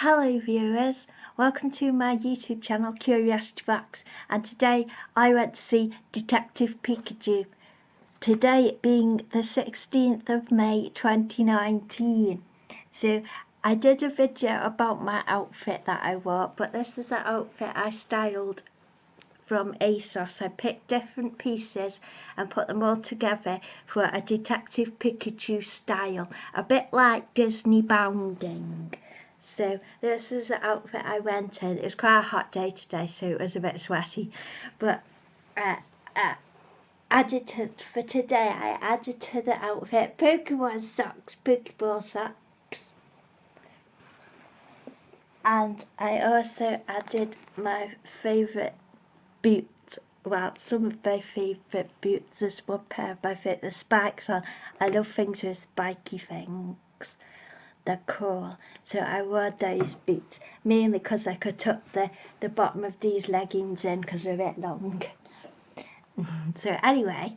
Hello viewers, welcome to my YouTube channel Curiosity Box, and today I went to see Detective Pikachu. Today being the 16th of May 2019. So I did a video about my outfit that I wore, but this is an outfit I styled from ASOS. I picked different pieces and put them all together for a Detective Pikachu style, a bit like Disney bounding. So this is the outfit I went in. It was quite a hot day today, so it was a bit sweaty. But for today, I added to the outfit Pokemon socks, Pokeball socks. And I also added my favourite boots. Well, some of my favourite boots. There's one pair of my favourite, the spikes on. I love things with spiky things. They're cool, so I wore those boots mainly because I could tuck the bottom of these leggings in because they're a bit long. So anyway,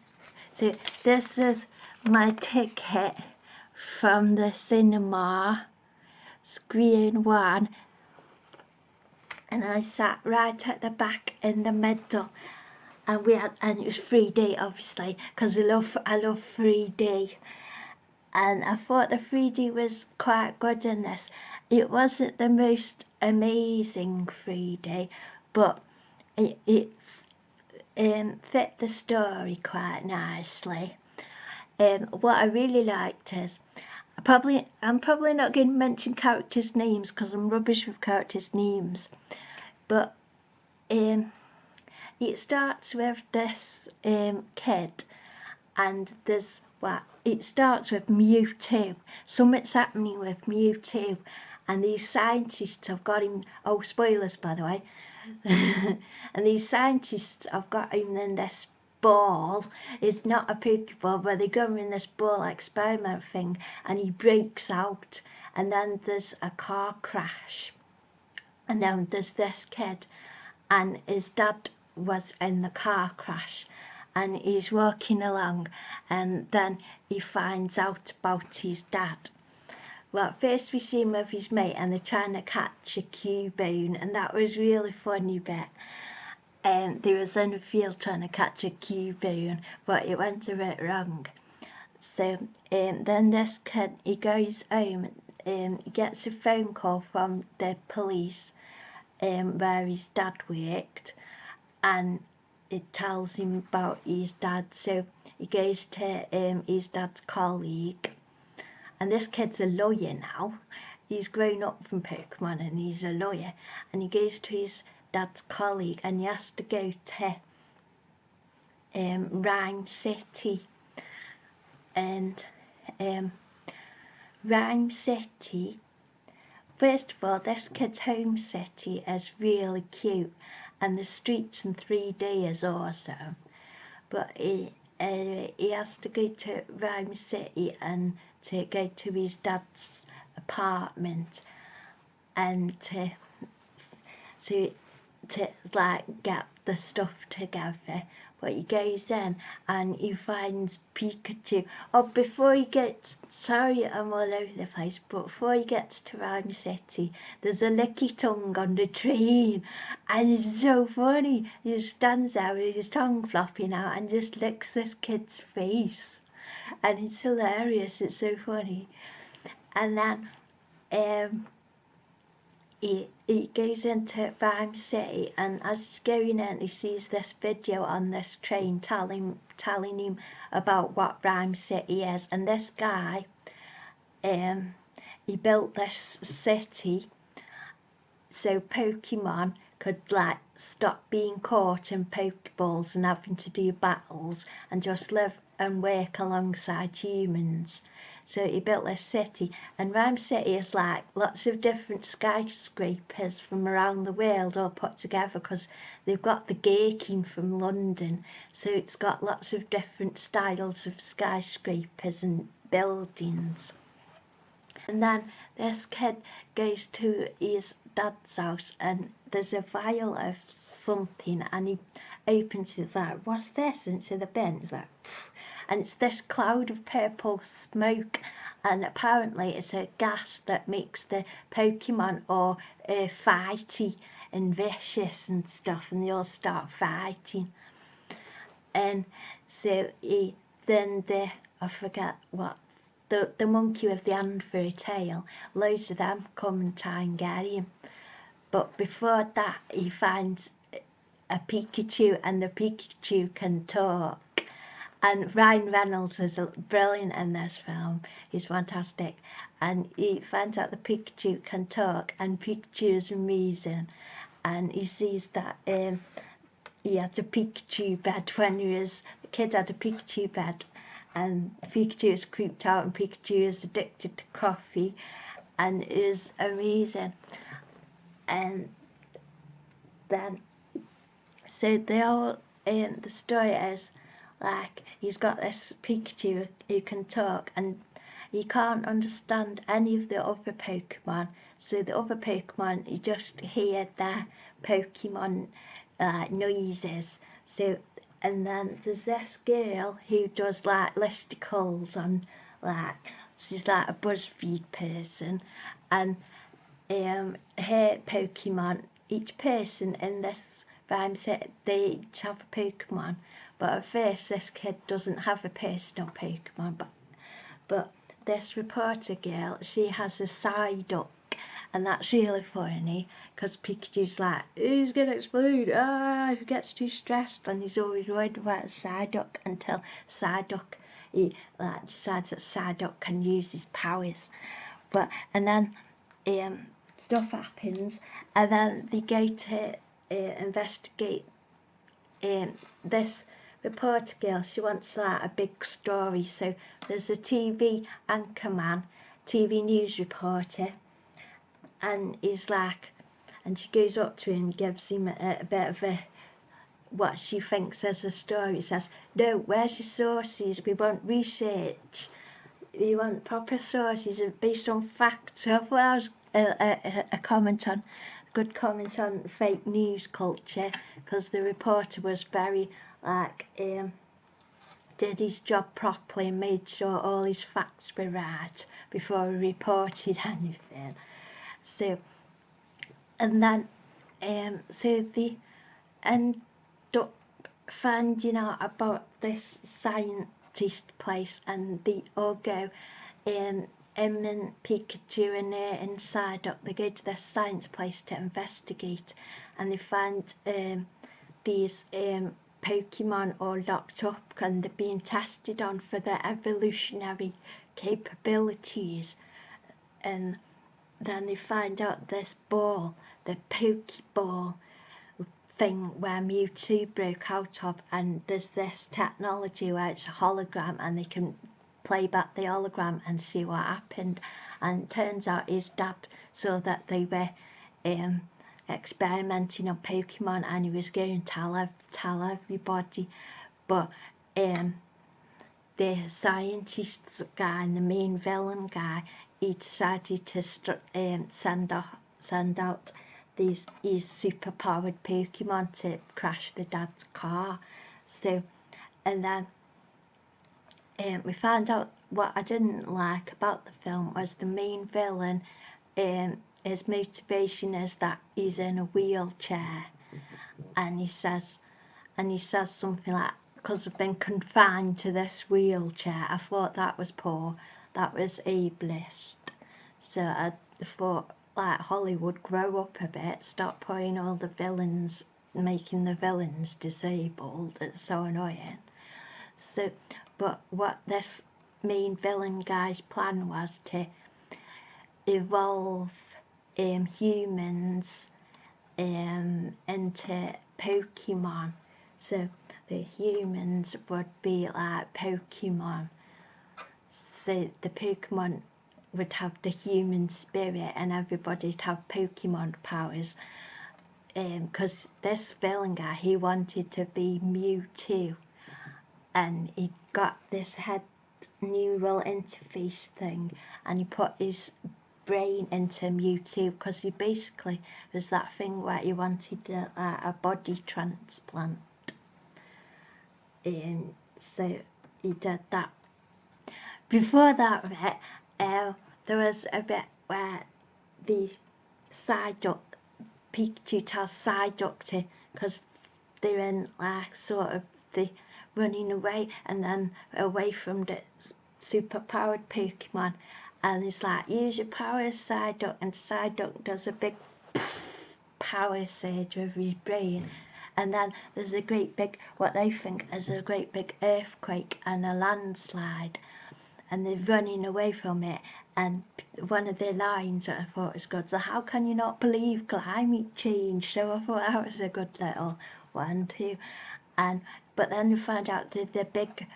so this is my ticket from the cinema, screen 1, and I sat right at the back in the middle, and it was 3D obviously because I love 3D. And I thought the 3D was quite good in this. It wasn't the most amazing 3D, but it's fit the story quite nicely. What I really liked is, I'm probably not going to mention characters' names because I'm rubbish with characters' names, but it starts with this kid, and it starts with Mewtwo. Something's happening with Mewtwo, and these scientists have got him. Oh, spoilers, by the way. And these scientists have got him in this ball. It's not a Pokeball, but they got him in this ball experiment thing, and he breaks out. And then there's a car crash, and then there's this kid, and his dad was in the car crash. And he's walking along, and then he finds out about his dad. Well, first we see him with his mate, and they're trying to catch a Cubone, and that was really funny bit. They was in a field trying to catch a Cubone, but it went a bit wrong. So then this kid, he goes home, he gets a phone call from the police where his dad worked, and it tells him about his dad, so he goes to his dad's colleague, and this kid's a lawyer now. He's grown up from Pokemon and he's a lawyer, and he goes to his dad's colleague, and he has to go to Rhyme City, and Rhyme City, first of all, this kid's home city is really cute, and the streets in 3D is awesome. But he has to go to Rhyme City and to go to his dad's apartment, and to like get the stuff together. But he goes in and he finds Pikachu. Oh, before he gets, sorry I'm all over the place, but before he gets to Rhyme City, there's a licky tongue on the train, and it's so funny. He just stands there with his tongue flopping out and just licks this kid's face, and it's hilarious. It's so funny. And then he goes into Rhyme City, and as he's going in, he sees this video on this train telling him about what Rhyme City is. And this guy, he built this city so Pokemon could like stop being caught in Pokeballs and having to do battles and just live and work alongside humans. So he built this city, and Rhyme City is like lots of different skyscrapers from around the world all put together, because they've got the Gherkin from London, so it's got lots of different styles of skyscrapers and buildings. And then this kid goes to his Dad's house, and there's a vial of something, and he opens it, it's like, what's this? And it's in the bin. It's like, and it's this cloud of purple smoke, and apparently it's a gas that makes the Pokemon all fighty and vicious and stuff, and they all start fighting. And so I forget what, the monkey with the hand for a tail, loads of them come and try and get him. But before that, he finds a Pikachu, and the Pikachu can talk. And Ryan Reynolds is brilliant in this film. He's fantastic. And he finds out the Pikachu can talk, and Pikachu is amazing. And he sees that he had a Pikachu bed when the kid had a Pikachu bed, and Pikachu is creeped out, and Pikachu is addicted to coffee, and it is amazing. And then, so the story is, like, he's got this Pikachu who can talk, and he can't understand any of the other Pokemon. So the other Pokemon, you just hear their Pokemon noises. So, and then there's this girl who does like listicles on, like, she's like a BuzzFeed person, and her Pokemon, each person in this rhyme set, they each have a Pokemon. But at first, this kid doesn't have a personal Pokemon, but this reporter girl, she has a Psyduck, and that's really funny, because Pikachu's like, who's gonna explode? He gets too stressed, and he's always worried about a Psyduck, until he decides that Psyduck can use his powers. And then stuff happens, and then they go to investigate this reporter girl. She wants like a big story, so there's a TV anchorman, TV news reporter, and he's like, and she goes up to him and gives him a bit of what she thinks is a story. Says, no, where's your sources? We want research, we want proper sources based on facts. So I thought that was a good comment on fake news culture, because the reporter was very did his job properly and made sure all his facts were right before he reported anything. So, and then so they end up finding out about this scientist place, and they all go, him and Pikachu and Psyduck, they go to this science place to investigate, and they find these Pokemon all locked up, and they're being tested on for their evolutionary capabilities. And then they find out this ball, the Pokeball thing where Mewtwo broke out of, and there's this technology where it's a hologram, and they can play back the hologram and see what happened. And it turns out his dad saw that they were experimenting on Pokemon, and he was going to tell everybody, but the scientist guy and the main villain guy, he decided to send out his super powered Pokemon to crash the dad's car. So, and then we found out, what I didn't like about the film was the main villain, his motivation is that he's in a wheelchair, and he says something like, because I've been confined to this wheelchair. I thought that was poor, that was ableist. So I thought, like, Hollywood, grow up a bit, stop putting all the villains, making the villains disabled. It's so annoying. So, but what this main villain guy's plan was to evolve humans into Pokemon. So the humans would be like Pokemon. So the Pokemon would have the human spirit, and everybody'd have Pokemon powers. Because this villain guy, he wanted to be Mewtwo, and he got this head neural interface thing, and he put his brain into Mewtwo, because he basically was that thing where he wanted a body transplant. So he did that. Before that bit, there was a bit where the Pikachu tells Psyduck because they're in like sort of the running away and then away from the super powered Pokemon, and he's like, use your power, Psyduck, and Psyduck does a big power surge with his brain, and then there's a great big, what they think is a great big earthquake and a landslide, and they're running away from it. And one of their lines that I thought was good, so how can you not believe climate change? So I thought that was a good little one too. And but then you find out that the big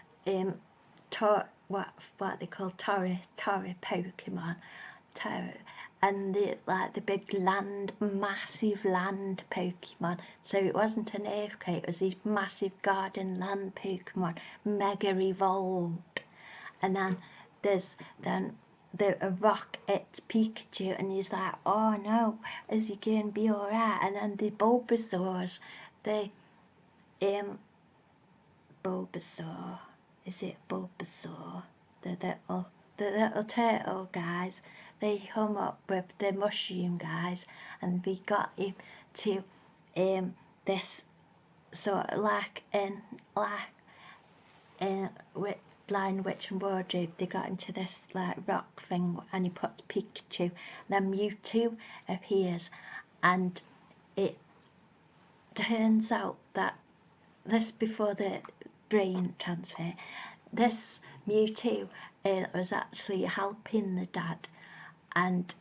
what they call Tori Pokemon, and the big massive land Pokemon. So it wasn't an earthquake, it was these massive garden land Pokemon, mega evolved. And then there's a rock hits Pikachu, and he's like, oh no, is he going to be alright? And then the Bulbasaurs, Bulbasaur, is it Bulbasaur? The little turtle guys, they come up with the mushroom guys, and we got him to this sort of like in Lion, Witch and Wardrobe, they got into this like rock thing, and he puts Pikachu, then Mewtwo appears, and it turns out that this before the brain transfer, this Mewtwo was actually helping the dad, and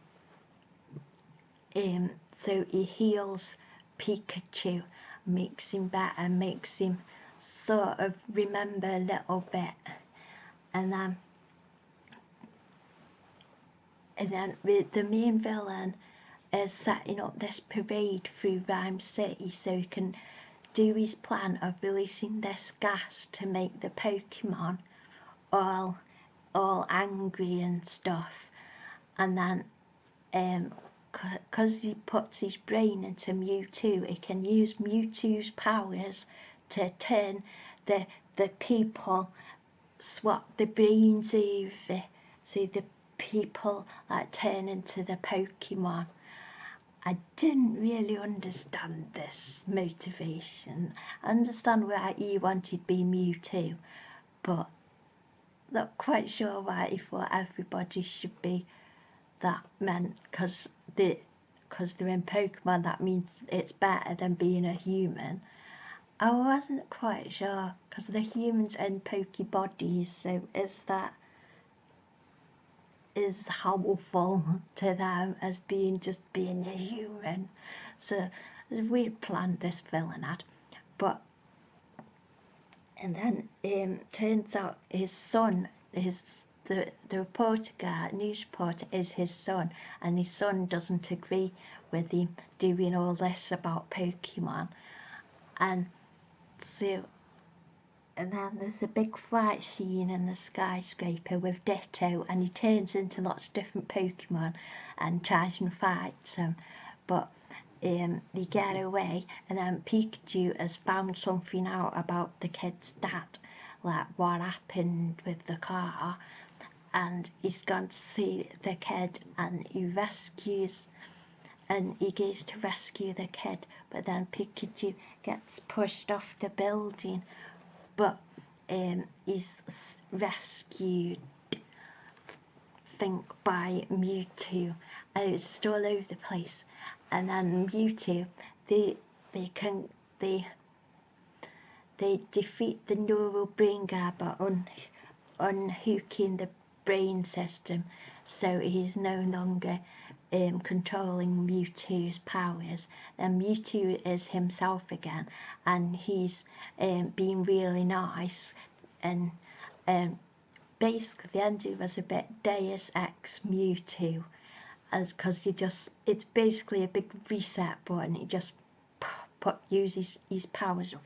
so he heals Pikachu, makes him better, makes him sort of remember a little bit, and then the main villain is setting up this parade through Rhyme City so he can do his plan of releasing this gas to make the Pokemon all angry and stuff. And then because he puts his brain into Mewtwo, he can use Mewtwo's powers to turn the people, swap the brains over, so the people like turn into the Pokemon. I didn't really understand this motivation. I understand why he wanted to be Mewtwo, but not quite sure why he thought everybody should be that meant because they're in Pokemon, that means it's better than being a human. I wasn't quite sure, because the humans in Pokebodies, so is harmful to them as being a human. So it's a weird plan this villain had. But and then turns out his son, the reporter guy, news reporter, is his son, and his son doesn't agree with him doing all this about Pokemon. And so, and then there's a big fight scene in the skyscraper with Ditto, and he turns into lots of different Pokemon and tries and fights them, but they get away, and then Pikachu has found something out about the kid's dad, like what happened with the car, and he's gone to see the kid, and he goes to rescue the kid, but then Pikachu gets pushed off the building, but he's rescued, think, by Mewtwo, and it's just all over the place. And then Mewtwo, they defeat the neural brain guy by unhooking the brain system, so he's no longer controlling Mewtwo's powers. And Mewtwo is himself again, and he's being really nice, and basically the ending was a bit Deus Ex Mewtwo, as because it's basically a big reset button. He just uses his powers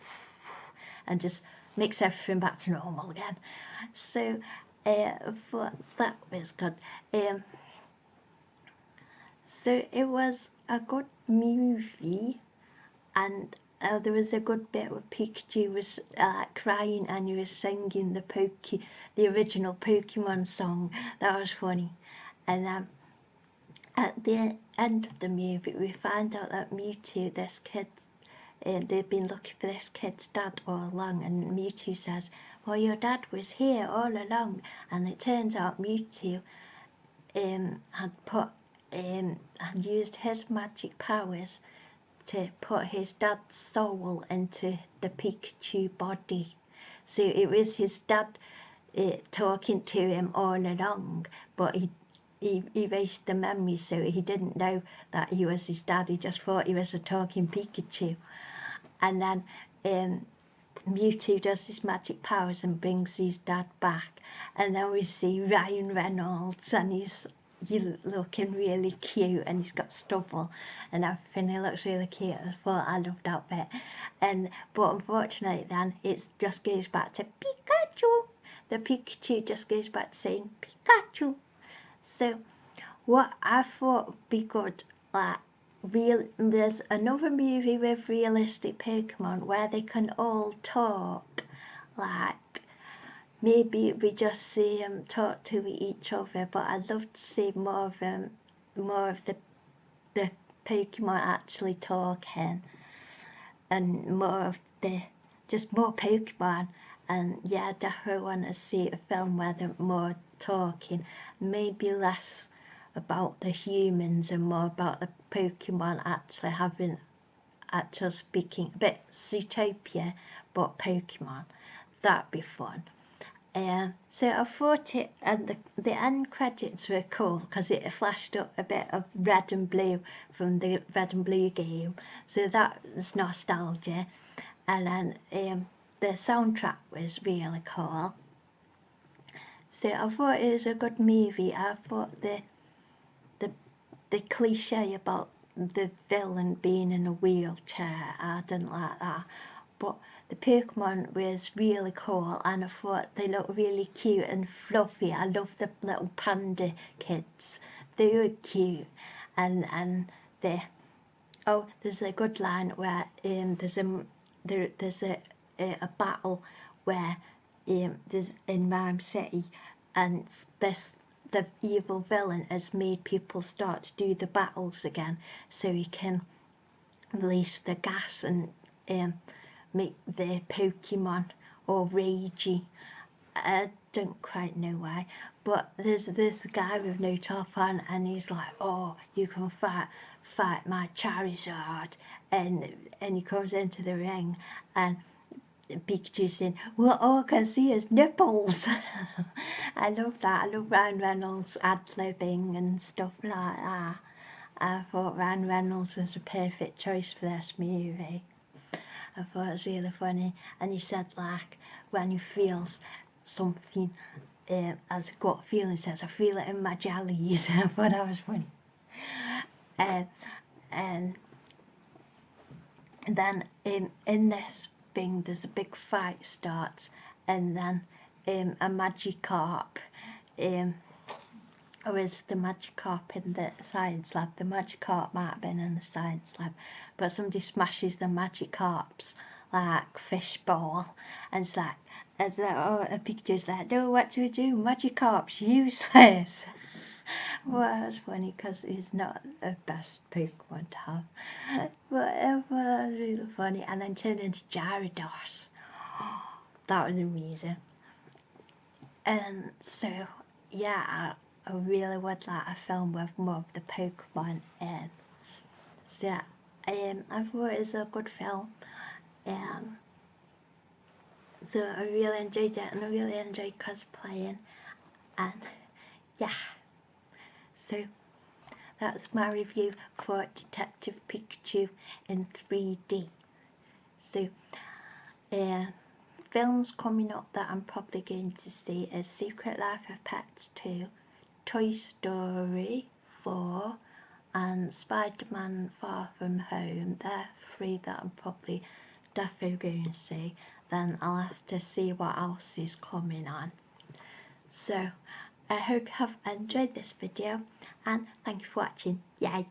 and just makes everything back to normal again. So that was good. So it was a good movie, and there was a good bit where Pikachu was crying and he was singing the original Pokemon song. That was funny. And at the end of the movie, we find out that Mewtwo, this kid, they've been looking for this kid's dad all along, and Mewtwo says, well, your dad was here all along. And it turns out Mewtwo had used his magic powers to put his dad's soul into the Pikachu body. So it was his dad talking to him all along, but he erased the memory, so he didn't know that he was his dad. He just thought he was a talking Pikachu. And then Mewtwo does his magic powers and brings his dad back. And then we see Ryan Reynolds, and he's looking really cute, and he's got stubble and everything. He looks really cute. I loved that bit. But unfortunately then it just goes back to Pikachu. The Pikachu just goes back to saying Pikachu. So what I thought would be good, there's another movie with realistic Pokemon where they can all talk, maybe we just see them talk to each other, but I'd love to see more of the Pokemon actually talking, and more Pokemon. And yeah, I definitely want to see a film where they're more talking, maybe less about the humans and more about the Pokemon actually speaking, a bit Zootopia, but Pokemon. That'd be fun. So I thought it, and the end credits were cool because it flashed up a bit of red and blue from the red and blue game, so that was nostalgia. And then the soundtrack was really cool. So I thought it was a good movie. I thought the cliche about the villain being in a wheelchair, I didn't like that. But the Pokemon was really cool, and I thought they looked really cute and fluffy. I love the little panda kids. They were cute. And there's a good line where there's a battle where there's in Rhyme City, and the evil villain has made people start to do the battles again, so he can release the gas and make the Pokemon all ragey. I don't quite know why, but there's this guy with no top on, and he's like, oh, you can fight my Charizard, and he comes into the ring, and Pikachu's saying, well, all I can see is nipples. I love that. I love Ryan Reynolds ad-libbing and stuff like that. I thought Ryan Reynolds was a perfect choice for this movie. I thought it was really funny. And he said, when he feels something, as a gut feeling, he says, I feel it in my jellies. I thought that was funny. And then in this thing, there's a big fight starts, and then a Magikarp, or is the Magikarp in the science lab? The Magikarp might have been in the science lab, but somebody smashes the Magikarp's fishbowl, and it's a Pikachu's like, no, what do we do? Magikarp's useless. Well, that was funny because he's not the best Pokemon to have. But it was really funny. And then turned into Gyarados. That was amazing. And so, yeah, I really would like a film with more of the Pokemon in. So, I thought it was a good film. So I really enjoyed it, and I really enjoyed cosplaying. And, yeah. So that's my review for Detective Pikachu in 3D. So films coming up that I'm probably going to see is Secret Life of Pets 2, Toy Story 4 and Spider-Man Far From Home. They're 3 that I'm probably definitely going to see. Then I'll have to see what else is coming on. So I hope you have enjoyed this video and thank you for watching. Yay!